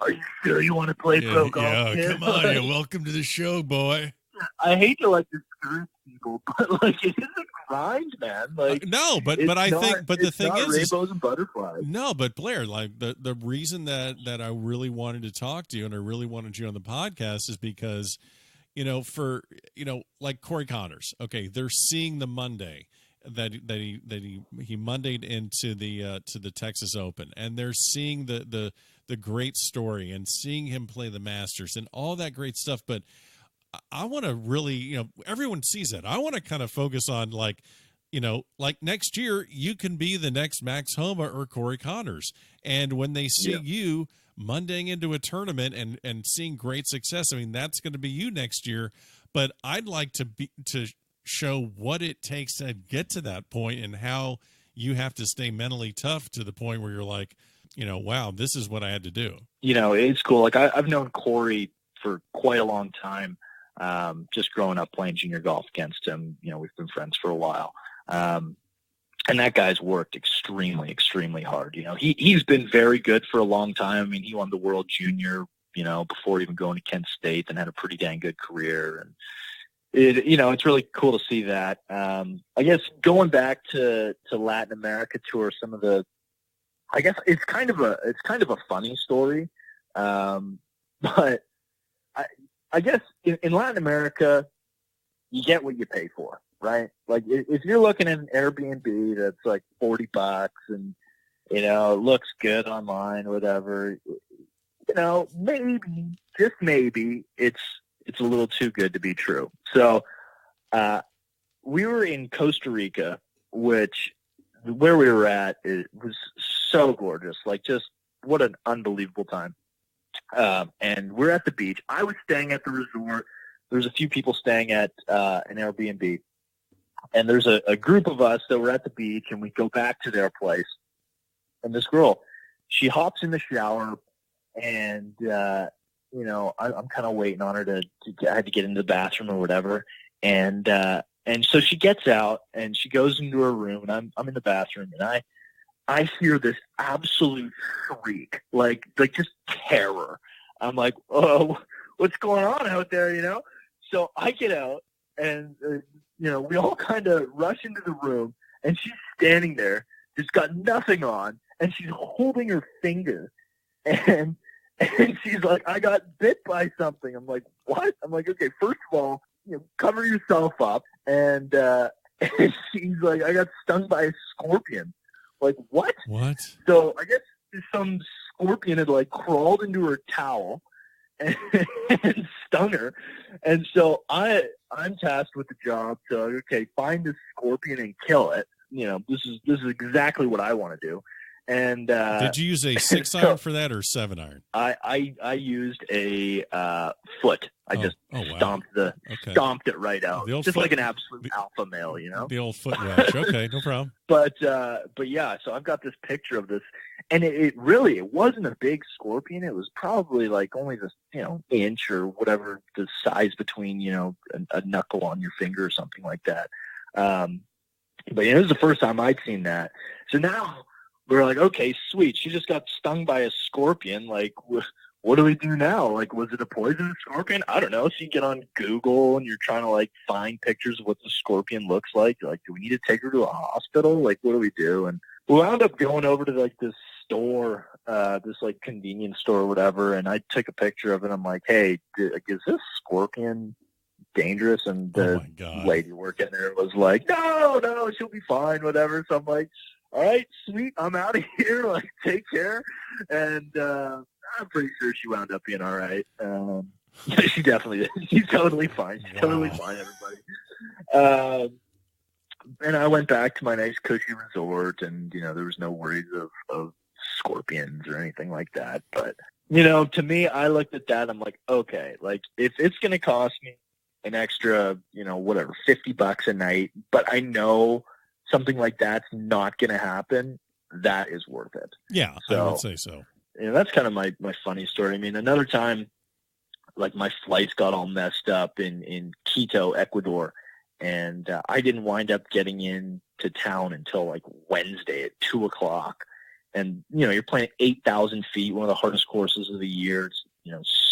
Are you sure you want to play pro golf? Yeah, kid? Come on. You're welcome to the show, boy. I hate to discourage people, but it is a grind, man. No, but I think the thing is rainbows and butterflies. No, but Blair, the reason that I really wanted to talk to you and I really wanted you on the podcast is because, like Corey Connors, okay, they're seeing the Monday that he Mondayed into the Texas Open, and they're seeing the great story and seeing him play the Masters and all that great stuff, but I want to really, everyone sees it. I want to kind of focus on like next year, you can be the next Max Homa or Corey Connors. And when they see you Mondaying into a tournament and seeing great success, I mean, that's going to be you next year. But I'd like to show what it takes to get to that point and how you have to stay mentally tough to the point where you're like, wow, this is what I had to do. It's cool. Like I've known Corey for quite a long time. Just growing up playing junior golf against him, we've been friends for a while. And that guy's worked extremely, extremely hard. He's been very good for a long time. I mean, he won the World Junior, before even going to Kent State, and had a pretty dang good career. And it's really cool to see that. I guess going back to Latin America tour, some of I guess it's kind of a funny story. But I guess in Latin America, you get what you pay for, right? Like if you're looking at an Airbnb that's like $40 and, it looks good online or whatever, maybe, just maybe it's a little too good to be true. So, we were in Costa Rica, where we were at, it was so gorgeous. Like just what an unbelievable time. And we're at the beach. I was staying at the resort. There's a few people staying at an Airbnb. And there's a group of us that were at the beach, and we go back to their place. And this girl, she hops in the shower, and, I'm kind of waiting on her I had to get into the bathroom or whatever. And so she gets out, and she goes into her room, and I'm in the bathroom, and I hear this absolute shriek, like just terror. I'm like, oh, what's going on out there, So I get out, and, we all kind of rush into the room, and she's standing there, just got nothing on, and she's holding her finger, and she's like, I got bit by something. I'm like, what? I'm like, okay, first of all, cover yourself up, and she's like, I got stung by a scorpion. Like, what? What? So I guess some scorpion had crawled into her towel and stung her. And so I'm tasked with the job to, find this scorpion and kill it. This is exactly what I want to do. And did you use a 6-iron for that or 7-iron? I used a foot. I stomped it right out, just like an absolute alpha male, The old foot rash. Okay, no problem. But yeah, so I've got this picture of this, and it wasn't a big scorpion. It was probably only this inch or whatever the size between a knuckle on your finger or something like that. But it was the first time I'd seen that. So now we're like, okay, sweet. She just got stung by a scorpion. Like, what do we do now? Was it a poisonous scorpion? I don't know. So you get on Google and you're trying to find pictures of what the scorpion looks like. You're like, do we need to take her to a hospital? What do we do? And we wound up going over to this store, this convenience store or whatever. And I took a picture of it. I'm like, hey, is this scorpion dangerous? And the lady working there was like, no, she'll be fine, whatever. So I'm like, all right, sweet, I'm out of here. Like, take care. And I'm pretty sure she wound up being all right. She definitely is. She's totally fine. She's totally fine, everybody. And I went back to my nice cushy resort, and, there was no worries of scorpions or anything like that. But, to me, I looked at that. I'm like, okay, like, if it's going to cost me an extra, whatever, $50 a night, but I know something like that's not going to happen, that is worth it. Yeah, so, I would say so. That's kind of my funny story. I mean, another time, like, my flights got all messed up in Quito, Ecuador, and I didn't wind up getting into town until like Wednesday at 2:00. And, you're playing 8,000 feet, one of the hardest courses of the year. It's,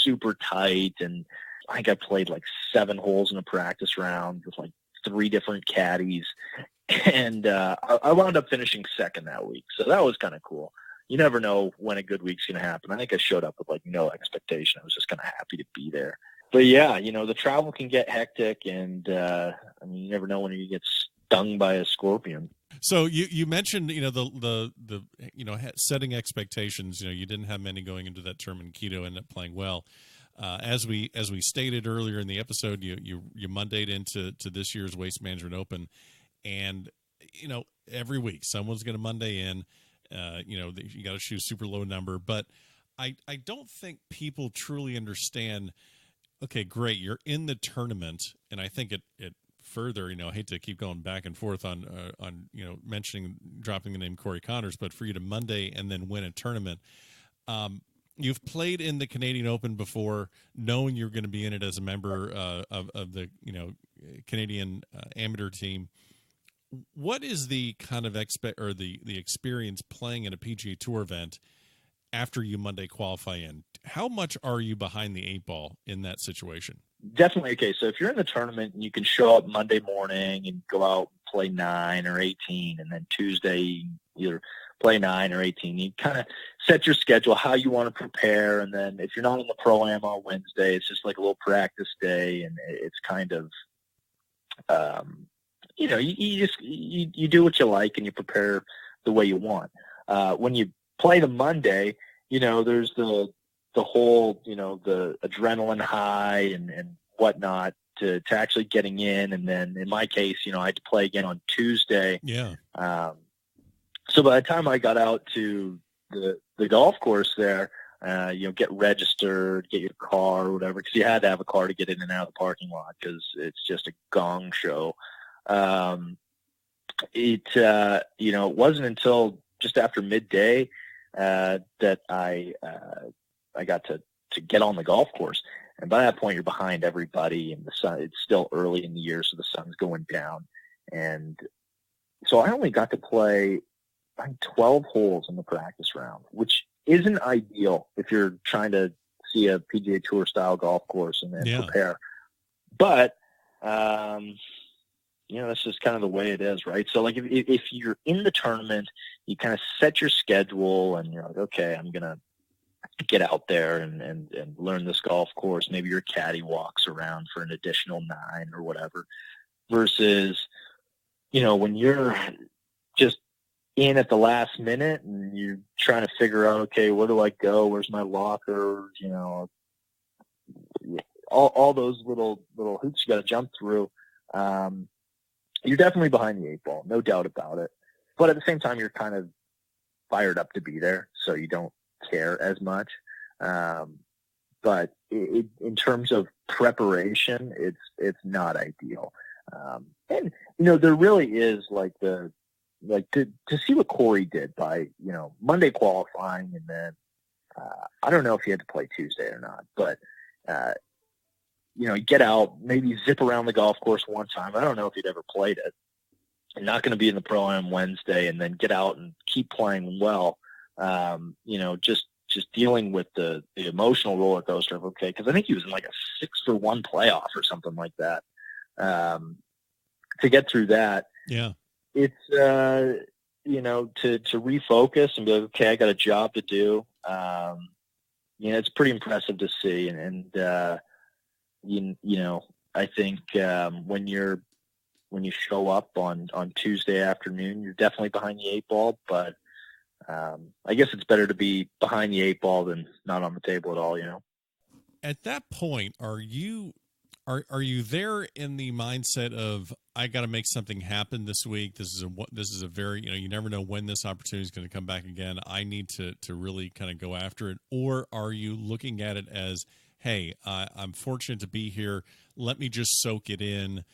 super tight. And I think I played like 7 holes in a practice round with like 3 different caddies. And I wound up finishing second that week. So that was kind of cool. You never know when a good week's going to happen. I think I showed up with like no expectation. I was just kind of happy to be there. But yeah, the travel can get hectic, and you never know when you get stung by a scorpion. So you mentioned the setting expectations. You didn't have many going into that tournament. Quito ended up playing well. As we stated earlier in the episode, you Mondayed into this year's Waste Management Open, and every week someone's going to Monday in. You got to shoot a super low number, but I don't think people truly understand. Okay, great, you're in the tournament, and I think it further. I hate to keep going back and forth on dropping the name Corey Connors, but for you to Monday and then win a tournament. You've played in the Canadian Open before, knowing you're going to be in it as a member of the Canadian amateur team. What is the kind of the experience playing in a PGA Tour event after you Monday qualify in? How much are you behind the 8 ball in that situation? Definitely. Okay, so if you're in the tournament and you can show up Monday morning and go out and play 9 or 18, and then Tuesday either play 9 or 18, you kind of set your schedule how you want to prepare. And then if you're not in the Pro-Am on Wednesday, it's just like a little practice day, and it's kind of you do what you like and you prepare the way you want. When you play the Monday, there's the whole, the adrenaline high and whatnot to actually getting in. And then in my case, I had to play again on Tuesday. Yeah. So by the time I got out to the golf course there, get registered, get your car or whatever, because you had to have a car to get in and out of the parking lot because it's just a gong show. It wasn't until just after midday that I got to get on the golf course. And by that point, you're behind everybody, and the sun, it's still early in the year, so the sun's going down. And so I only got to play 12 holes in the practice round, which isn't ideal if you're trying to see a PGA Tour style golf course and then prepare. But, that's just kind of the way it is, right? So, like, if you're in the tournament, you kind of set your schedule, and you're like, okay, I'm going to get out there and learn this golf course. Maybe your caddy walks around for an additional 9 or whatever, versus, when you're just in at the last minute and you're trying to figure out, okay, where do I go? Where's my locker? All those little hoops you got to jump through. You're definitely behind the 8 ball, no doubt about it. But at the same time, you're kind of fired up to be there, so you don't care as much. But in terms of preparation, it's not ideal. And there really is to see what Corey did by Monday qualifying, and then I don't know if he had to play Tuesday or not, but get out, maybe zip around the golf course one time. I don't know if he'd ever played it. I'm not going to be in the Pro-Am Wednesday, and then get out and keep playing well. Just dealing with the emotional roller coaster of, okay, because I think he was in like a 6-for-1 playoff or something like that. To get through that, it's to refocus and be like, okay, I got a job to do. It's pretty impressive to see, and I think when when you show up on Tuesday afternoon, you're definitely behind the 8 ball, but I guess it's better to be behind the 8 ball than not on the table at all, At that point, are you there in the mindset of, I got to make something happen this week? This is a very, you never know when this opportunity is going to come back again. I need to really kind of go after it. Or are you looking at it as, hey, I'm fortunate to be here. Let me just soak it in.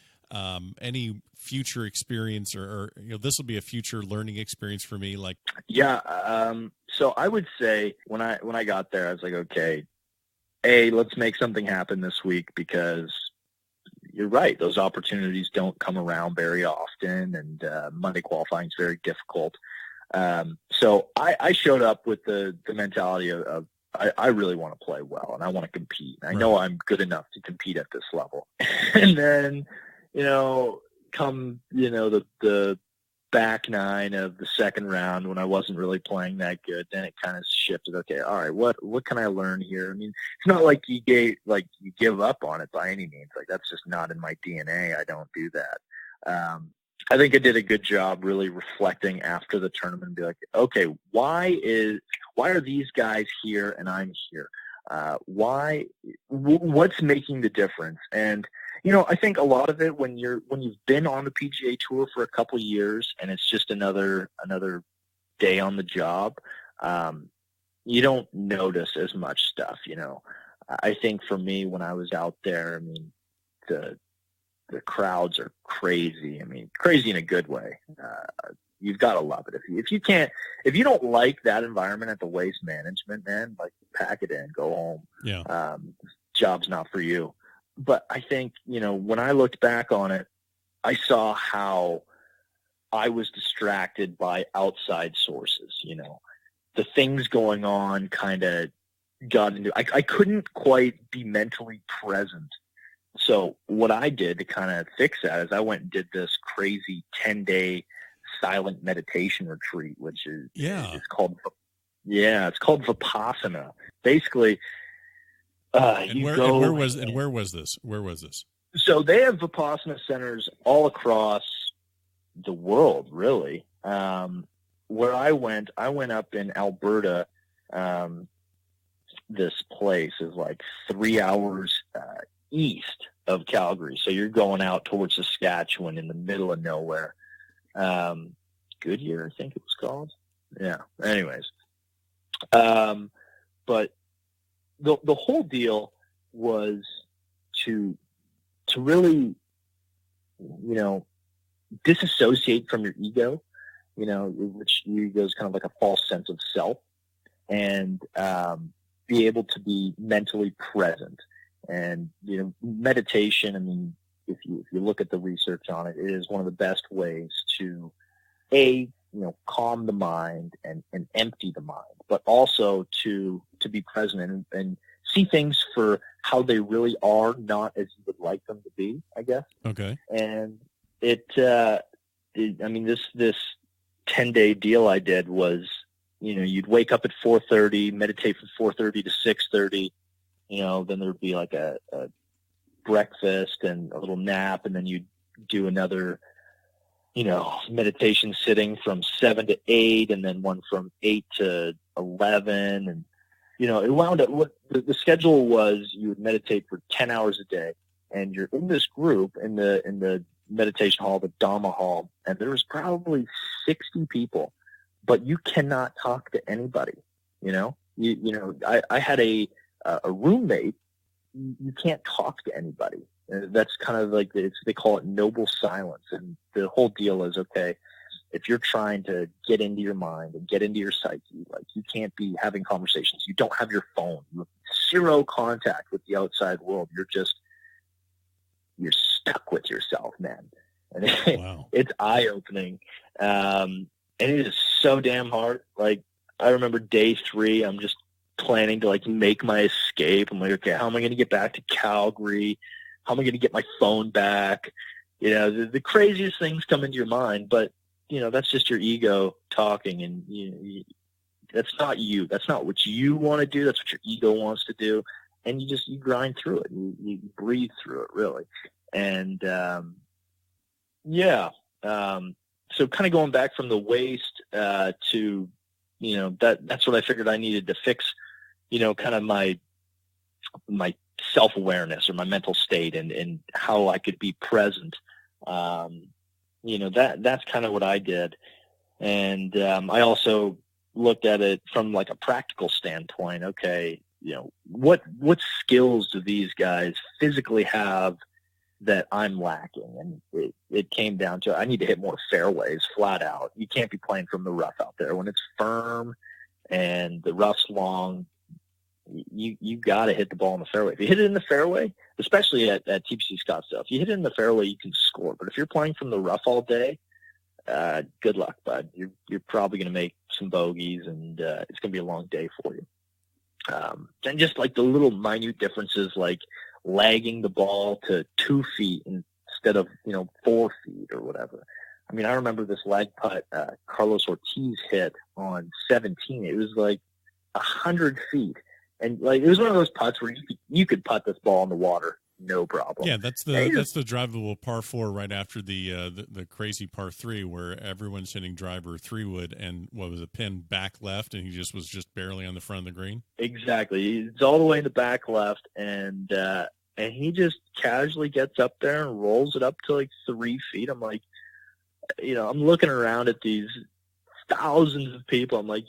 Any future experience or this will be a future learning experience for me. So I would say when I got there, I was like, okay, let's make something happen this week, because you're right. Those opportunities don't come around very often, and Monday qualifying is very difficult. So I showed up with the mentality of I really want to play well, and I want to compete. I know I'm good enough to compete at this level. And then, come, the back nine of the second round, when I wasn't really playing that good, then it kind of shifted. Okay, all right, what can I learn here? I mean, it's not like you give up on it by any means. Like, that's just not in my DNA. I don't do that. I think I did a good job really reflecting after the tournament and be like, okay, why are these guys here and I'm here? What's making the difference? And I think a lot of it, when you've been on the PGA Tour for a couple of years and it's just another day on the job, you don't notice as much stuff. I think for me, when I was out there, I mean, the crowds are crazy. I mean, crazy in a good way. You've got to love it. If you don't like that environment at the Waste Management, man, like, pack it in, go home. Yeah. Job's not for you. But I think, when I looked back on it, I saw how I was distracted by outside sources. The things going on kind of got into, I couldn't quite be mentally present. So what I did to kind of fix that is I went and did this crazy 10-day silent meditation retreat, which is it's called Vipassana. Basically, where was this? So they have Vipassana centers all across the world, really. Where I went up in Alberta. This place is like 3 hours east of Calgary. So you're going out towards Saskatchewan in the middle of nowhere. Goodyear, I think it was called. Yeah. Anyways. But the whole deal was to really, disassociate from your ego, which your ego is kind of like a false sense of self, and be able to be mentally present. And, meditation, I mean, if you look at the research on it, it is one of the best ways to, calm the mind and empty the mind, but also to be present and see things for how they really are, not as you would like them to be, I guess. Okay. And this 10-day deal I did was, you'd wake up at 4:30, meditate from 4:30 to 6:30. Then there'd be like a breakfast and a little nap, and then you'd do another, meditation sitting from 7 to 8, and then one from 8 to 11. And, it wound up, what the schedule was, you would meditate for 10 hours a day, and you're in this group in the meditation hall, the Dhamma hall, and there was probably 60 people, but you cannot talk to anybody. I had a roommate. You can't talk to anybody. That's kind of like, they call it noble silence. And the whole deal is, okay, if you're trying to get into your mind and get into your psyche, like, you can't be having conversations. You don't have your phone. You have zero contact with the outside world. You're stuck with yourself, man. And wow. It's eye-opening. And it is so damn hard. Like, I remember day 3, I'm just planning to, like, make my escape. I'm like, okay, how am I going to get back to Calgary? How am I going to get my phone back? The craziest things come into your mind, but, that's just your ego talking, and that's not you. That's not what you want to do. That's what your ego wants to do. And you grind through it. You breathe through it, really. And Yeah. So kind of going back from the waist to, that's what I figured I needed to fix, kind of my self-awareness or my mental state and how I could be present. That's kind of what I did. And I also looked at it from like a practical standpoint. Okay, what skills do these guys physically have that I'm lacking? And it came down to, I need to hit more fairways flat out. You can't be playing from the rough out there. When it's firm and the rough's long, you got to hit the ball in the fairway. If you hit it in the fairway, especially at TPC Scottsdale, if you hit it in the fairway, you can score. But if you're playing from the rough all day, good luck, bud. You're probably going to make some bogeys, and it's going to be a long day for you. And just like the little minute differences, like lagging the ball to 2 feet instead of 4 feet or whatever. I mean, I remember this lag putt Carlos Ortiz hit on 17. It was like 100 feet. And like, it was one of those putts where you could putt this ball in the water, no problem. Yeah, that's the drivable par 4 right after the crazy par 3 where everyone's hitting driver 3-wood and what was a pin back left, and he was just barely on the front of the green. Exactly, it's all the way in the back left, and he just casually gets up there and rolls it up to like 3 feet. I'm like, I'm looking around at these thousands of people. I'm like,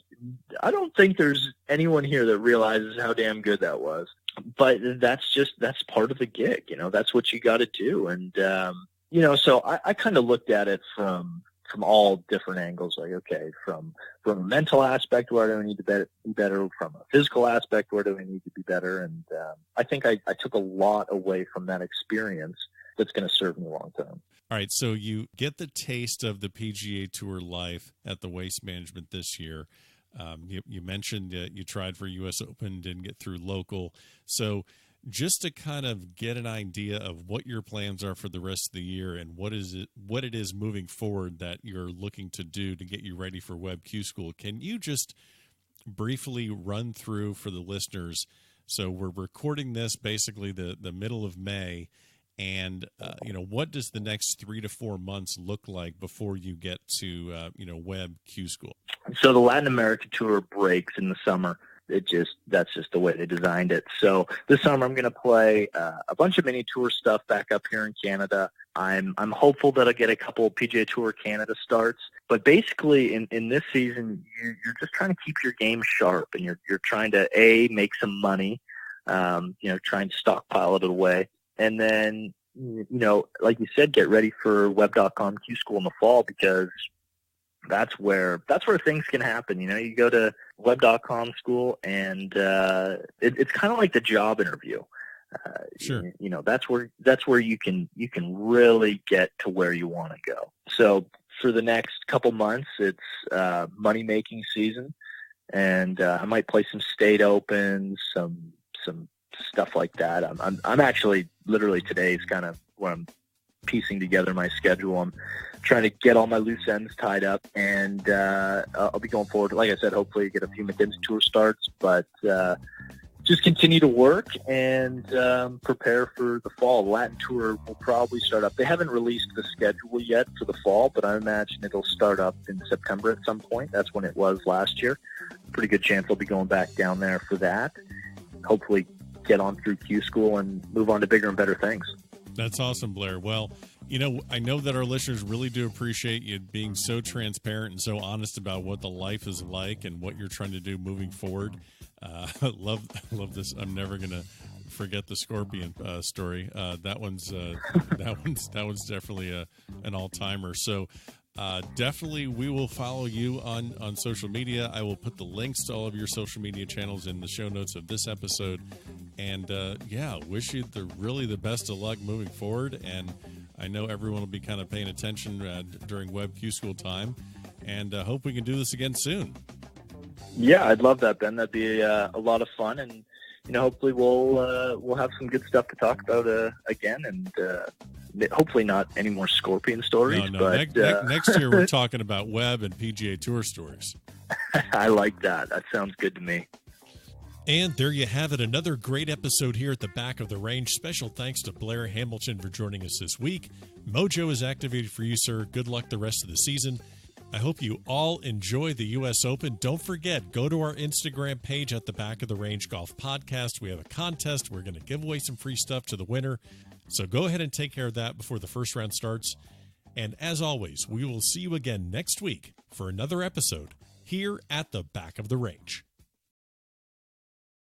I don't think there's anyone here that realizes how damn good that was. But that's part of the gig, that's what you got to do. And, so I kind of looked at it from all different angles. Like, okay, from a mental aspect, where do I need to be better? From a physical aspect, where do I need to be better? And I think I took a lot away from that experience that's going to serve me long term. All right, so you get the taste of the PGA Tour life at the Waste Management this year. You mentioned you tried for U.S. Open, didn't get through local. So just to kind of get an idea of what your plans are for the rest of the year and what it is moving forward that you're looking to do to get you ready for Web Q School, can you just briefly run through for the listeners? So we're recording this basically the middle of May. And, what does the next 3 to 4 months look like before you get to, Web Q School? So the Latin America Tour breaks in the summer. That's just the way they designed it. So this summer I'm going to play a bunch of mini tour stuff back up here in Canada. I'm hopeful that I'll get a couple of PGA Tour Canada starts. But basically in this season, you're just trying to keep your game sharp, and you're trying to, make some money, trying to stockpile it away. And then, like you said, get ready for Web.com Q School in the fall, because that's where things can happen. You go to Web.com school, and it's kind of like the job interview. Sure. That's where you can really get to where you want to go. So for the next couple months, it's money making season, and I might play some state opens, some stuff like that. I'm actually literally today is kind of where I'm piecing together my schedule. I'm trying to get all my loose ends tied up, and I'll be going forward. Like I said, hopefully get a few McKenzie Tour starts, but just continue to work and prepare for the fall. The Latin Tour will probably start up. They haven't released the schedule yet for the fall, but I imagine it'll start up in September at some point. That's when it was last year. Pretty good chance I'll be going back down there for that. Hopefully get on through Q School and move on to bigger and better things. That's awesome, Blair. Well, I know that our listeners really do appreciate you being so transparent and so honest about what the life is like and what you're trying to do moving forward. Love this. I'm never gonna forget the scorpion story. That one's definitely an all timer. So. Definitely, we will follow you on social media. I will put the links to all of your social media channels in the show notes of this episode. And wish you the best of luck moving forward. And I know everyone will be kind of paying attention during Web Q School time. And hope we can do this again soon. Yeah, I'd love that, Ben. That'd be a lot of fun, and hopefully we'll have some good stuff to talk about again, and hopefully not any more scorpion stories. No. But next year we're talking about Web and PGA Tour stories. I like that. That sounds good to me. And there you have it, another great episode here at the Back of the Range. Special thanks to Blair Hamilton for joining us this week. Mojo is activated for you, sir. Good luck the rest of the season. I hope you all enjoy the U.S. Open. Don't forget, go to our Instagram page at the Back of the Range Golf Podcast. We have a contest. We're going to give away some free stuff to the winner. So go ahead and take care of that before the first round starts. And as always, we will see you again next week for another episode here at the Back of the Range.